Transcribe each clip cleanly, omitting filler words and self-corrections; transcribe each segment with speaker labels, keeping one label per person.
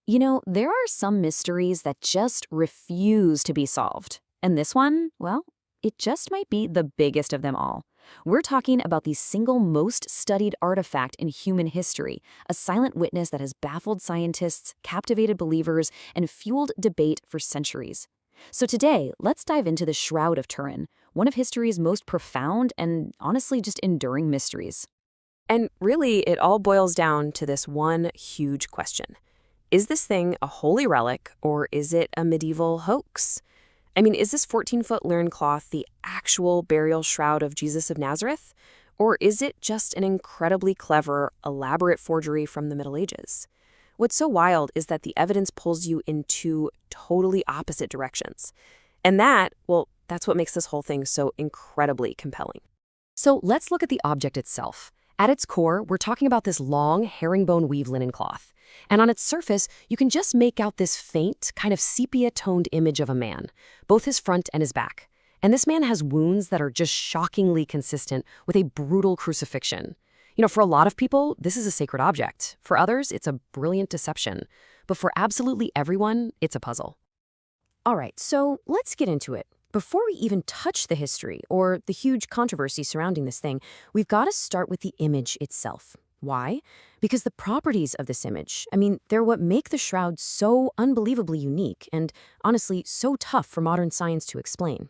Speaker 1: There are some mysteries that just refuse to be solved. And this one, well, it just might be the biggest of them all. We're talking about the single most studied artifact in human history, a silent witness that has baffled scientists, captivated believers, and fueled debate for centuries. So today, let's dive into the Shroud of Turin, one of history's most profound and honestly just enduring mysteries.
Speaker 2: And really, it all boils down to this one huge question. Is this thing a holy relic, or is it a medieval hoax? I mean, is this 14-foot learn cloth the actual burial shroud of Jesus of Nazareth? Or is it just an incredibly clever, elaborate forgery from the Middle Ages? What's so wild is that the evidence pulls you in two totally opposite directions. And that's what makes this whole thing so incredibly compelling.
Speaker 3: So let's look at the object itself. At its core, we're talking about this long herringbone weave linen cloth. And on its surface, you can just make out this faint, kind of sepia-toned image of a man, both his front and his back. And this man has wounds that are just shockingly consistent with a brutal crucifixion. For a lot of people, this is a sacred object. For others, it's a brilliant deception. But for absolutely everyone, it's a puzzle.
Speaker 1: All right, so let's get into it. Before we even touch the history or the huge controversy surrounding this thing, we've got to start with the image itself. Why? Because the properties of this image, they're what make the shroud so unbelievably unique and, honestly, so tough for modern science to explain.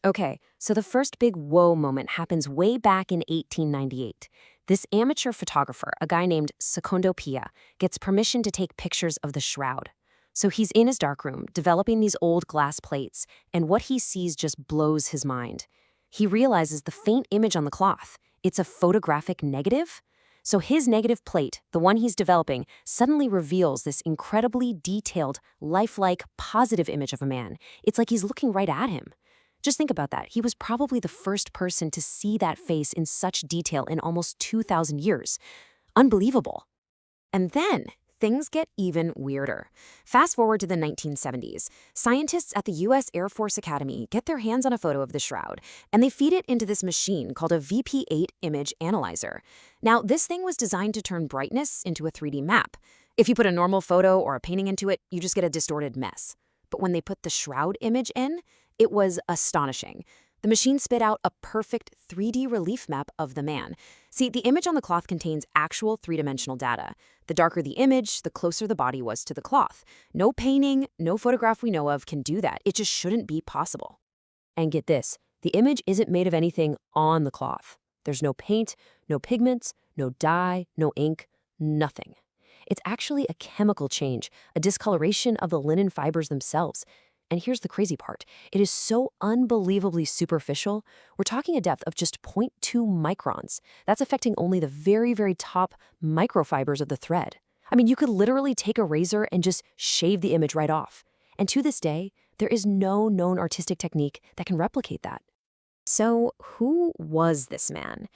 Speaker 1: Okay, so the first big whoa moment happens way back in 1898. This amateur photographer, a guy named Secondo Pia, gets permission to take pictures of the shroud. So he's in his darkroom, developing these old glass plates, and what he sees just blows his mind. He realizes the faint image on the cloth. It's a photographic negative. So his negative plate, the one he's developing, suddenly reveals this incredibly detailed, lifelike, positive image of a man. It's like he's looking right at him. Just think about that. He was probably the first person to see that face in such detail in almost 2,000 years. Unbelievable. And then things get even weirder. Fast forward to the 1970s. Scientists at the U.S. Air Force Academy get their hands on a photo of the shroud, and they feed it into this machine called a VP8 image analyzer. Now, this thing was designed to turn brightness into a 3D map. If you put a normal photo or a painting into it, you just get a distorted mess. But when they put the shroud image in, it was astonishing. The machine spit out a perfect 3D relief map of the man. See, the image on the cloth contains actual three-dimensional data. The darker the image, the closer the body was to the cloth. No painting, no photograph we know of can do that. It just shouldn't be possible. And get this, the image isn't made of anything on the cloth. There's no paint, no pigments, no dye, no ink, nothing. It's actually a chemical change, a discoloration of the linen fibers themselves. And here's the crazy part. It is so unbelievably superficial. We're talking a depth of just zero point 0.2 microns. That's affecting only the very, very top microfibers of the thread. You could literally take a razor and just shave the image right off. And to this day, there is no known artistic technique that can replicate that. So who was this man?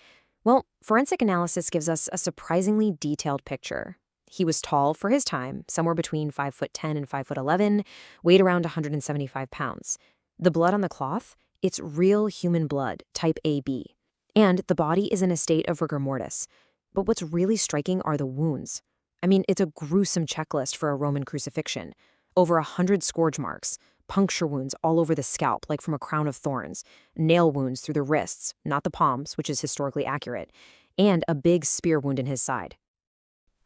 Speaker 1: Well, forensic analysis gives us a surprisingly detailed picture. He was tall for his time, somewhere between 5'10" and 5'11", weighed around 175 pounds. The blood on the cloth, it's real human blood, type AB. And the body is in a state of rigor mortis. But what's really striking are the wounds. It's a gruesome checklist for a Roman crucifixion. Over 100 scourge marks, puncture wounds all over the scalp, like from a crown of thorns, nail wounds through the wrists, not the palms, which is historically accurate, and a big spear wound in his side.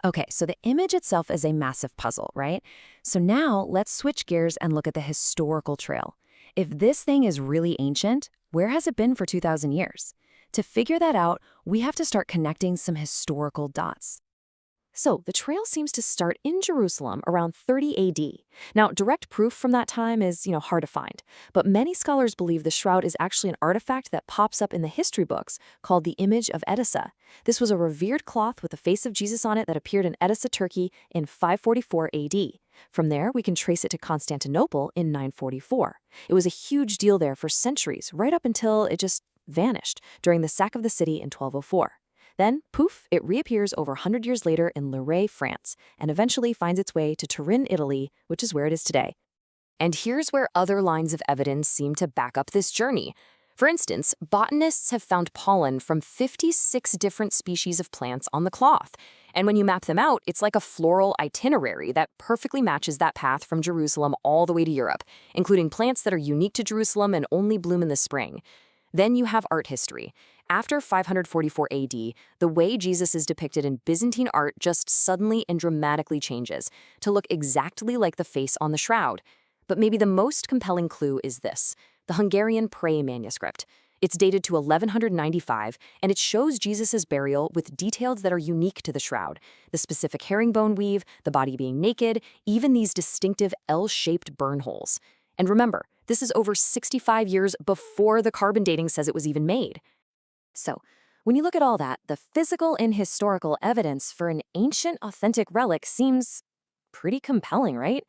Speaker 1: Okay, so the image itself is a massive puzzle, right? So now let's switch gears and look at the historical trail. If this thing is really ancient, where has it been for 2,000 years? To figure that out, we have to start connecting some historical dots. So the trail seems to start in Jerusalem around 30 AD. Now, direct proof from that time is, hard to find. But many scholars believe the shroud is actually an artifact that pops up in the history books called the image of Edessa. This was a revered cloth with the face of Jesus on it that appeared in Edessa, Turkey in 544 AD. From there, we can trace it to Constantinople in 944. It was a huge deal there for centuries, right up until it just vanished during the sack of the city in 1204. Then, poof, it reappears over 100 years later in Lorraine, France, and eventually finds its way to Turin, Italy, which is where it is today.
Speaker 2: And here's where other lines of evidence seem to back up this journey. For instance, botanists have found pollen from 56 different species of plants on the cloth. And when you map them out, it's like a floral itinerary that perfectly matches that path from Jerusalem all the way to Europe, including plants that are unique to Jerusalem and only bloom in the spring. Then you have art history. After 544 AD, the way Jesus is depicted in Byzantine art just suddenly and dramatically changes to look exactly like the face on the shroud. But maybe the most compelling clue is this: the Hungarian Prey manuscript. It's dated to 1195, and it shows Jesus' burial with details that are unique to the shroud. The specific herringbone weave, the body being naked, even these distinctive L-shaped burn holes. And remember, this is over 65 years before the carbon dating says it was even made. So, when you look at all that, the physical and historical evidence for an ancient, authentic relic seems pretty compelling, right?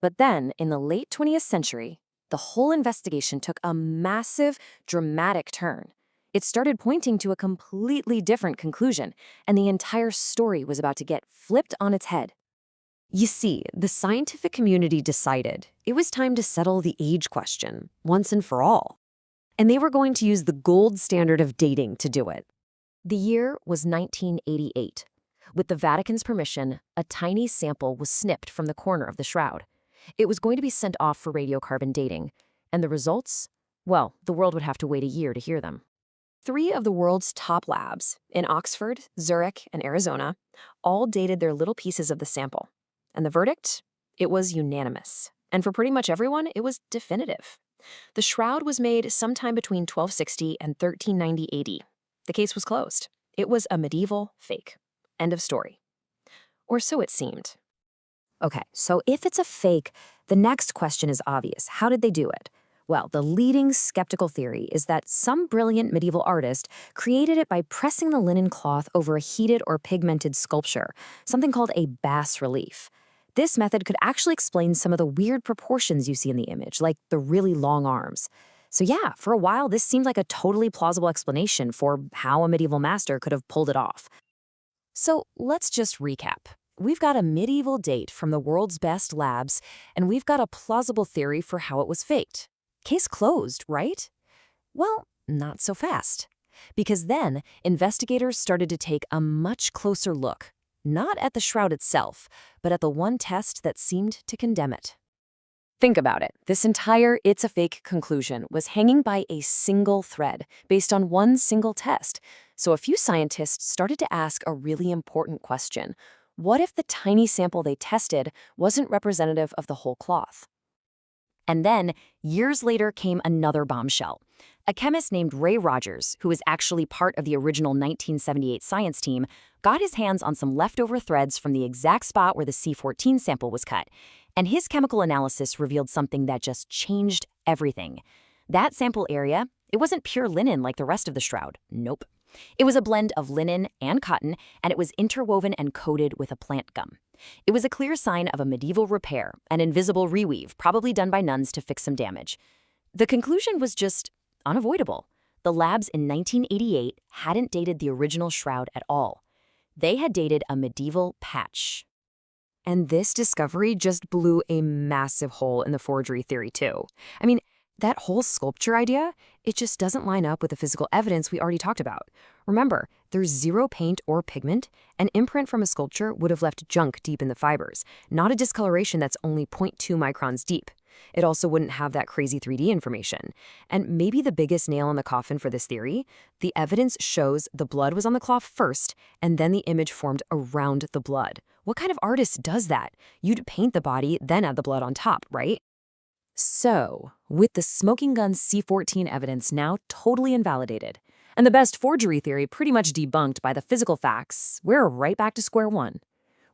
Speaker 2: But then, in the late 20th century, the whole investigation took a massive, dramatic turn. It started pointing to a completely different conclusion, and the entire story was about to get flipped on its head.
Speaker 3: You see, the scientific community decided it was time to settle the age question once and for all. And they were going to use the gold standard of dating to do it. The year was 1988. With the Vatican's permission, a tiny sample was snipped from the corner of the shroud. It was going to be sent off for radiocarbon dating. And the results? Well, the world would have to wait a year to hear them. 3 of the world's top labs, in Oxford, Zurich, and Arizona, all dated their little pieces of the sample. And the verdict? It was unanimous. And for pretty much everyone, it was definitive. The shroud was made sometime between 1260 and 1390 AD. The case was closed. It was a medieval fake. End of story. Or so it seemed.
Speaker 1: Okay, so if it's a fake, the next question is obvious. How did they do it? Well, the leading skeptical theory is that some brilliant medieval artist created it by pressing the linen cloth over a heated or pigmented sculpture, something called a bas relief. This method could actually explain some of the weird proportions you see in the image, like the really long arms. So yeah, for a while, this seemed like a totally plausible explanation for how a medieval master could have pulled it off.
Speaker 3: So let's just recap. We've got a medieval date from the world's best labs, and we've got a plausible theory for how it was faked. Case closed, right? Well, not so fast. Because then, investigators started to take a much closer look. Not at the shroud itself, but at the one test that seemed to condemn it. Think about it. This entire "it's a fake" conclusion was hanging by a single thread, based on one single test. So a few scientists started to ask a really important question. What if the tiny sample they tested wasn't representative of the whole cloth? And then, years later, came another bombshell. A chemist named Ray Rogers, who was actually part of the original 1978 science team, got his hands on some leftover threads from the exact spot where the C14 sample was cut. And his chemical analysis revealed something that just changed everything. That sample area, it wasn't pure linen like the rest of the shroud. Nope. It was a blend of linen and cotton, and it was interwoven and coated with a plant gum. It was a clear sign of a medieval repair, an invisible reweave, probably done by nuns to fix some damage. The conclusion was just unavoidable. The labs in 1988 hadn't dated the original shroud at all. They had dated a medieval patch.
Speaker 2: And this discovery just blew a massive hole in the forgery theory, too. I mean, that whole sculpture idea, it just doesn't line up with the physical evidence we already talked about. Remember, there's zero paint or pigment. An imprint from a sculpture would have left junk deep in the fibers, not a discoloration that's only 0.2 microns deep. It also wouldn't have that crazy 3D information. And maybe the biggest nail in the coffin for this theory, the evidence shows the blood was on the cloth first, and then the image formed around the blood. What kind of artist does that? You'd paint the body, then add the blood on top, right?
Speaker 3: So, with the smoking gun C14 evidence now totally invalidated, and the best forgery theory pretty much debunked by the physical facts, we're right back to square one.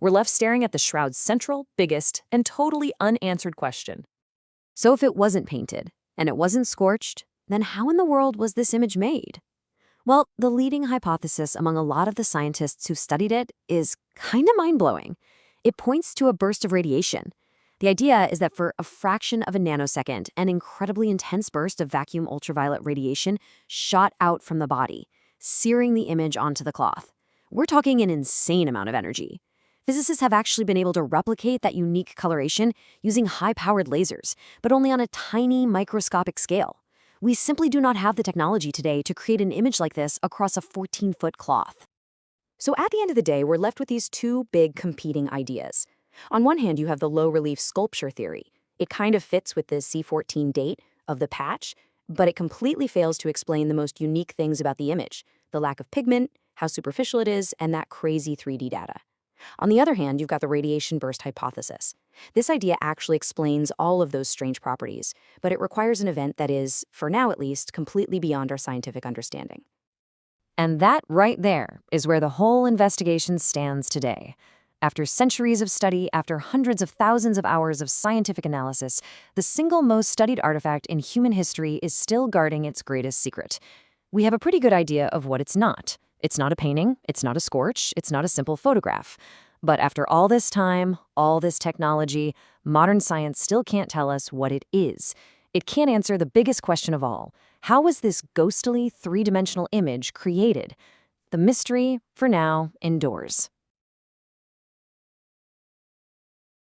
Speaker 3: We're left staring at the shroud's central, biggest, and totally unanswered question.
Speaker 1: So if it wasn't painted, and it wasn't scorched, then how in the world was this image made? Well, the leading hypothesis among a lot of the scientists who studied it is kind of mind-blowing. It points to a burst of radiation. The idea is that for a fraction of a nanosecond, an incredibly intense burst of vacuum ultraviolet radiation shot out from the body, searing the image onto the cloth. We're talking an insane amount of energy. Physicists have actually been able to replicate that unique coloration using high-powered lasers, but only on a tiny microscopic scale. We simply do not have the technology today to create an image like this across a 14-foot cloth. So at the end of the day, we're left with these two big competing ideas. On one hand, you have the low-relief sculpture theory. It kind of fits with the C14 date of the patch, but it completely fails to explain the most unique things about the image: the lack of pigment, how superficial it is, and that crazy 3D data. On the other hand, you've got the radiation burst hypothesis. This idea actually explains all of those strange properties, but it requires an event that is, for now at least, completely beyond our scientific understanding.
Speaker 3: And that right there is where the whole investigation stands today. After centuries of study, after hundreds of thousands of hours of scientific analysis, the single most studied artifact in human history is still guarding its greatest secret. We have a pretty good idea of what it's not. It's not a painting, it's not a scorch, it's not a simple photograph. But after all this time, all this technology, modern science still can't tell us what it is. It can't answer the biggest question of all. How was this ghostly, three-dimensional image created? The mystery, for now, endures.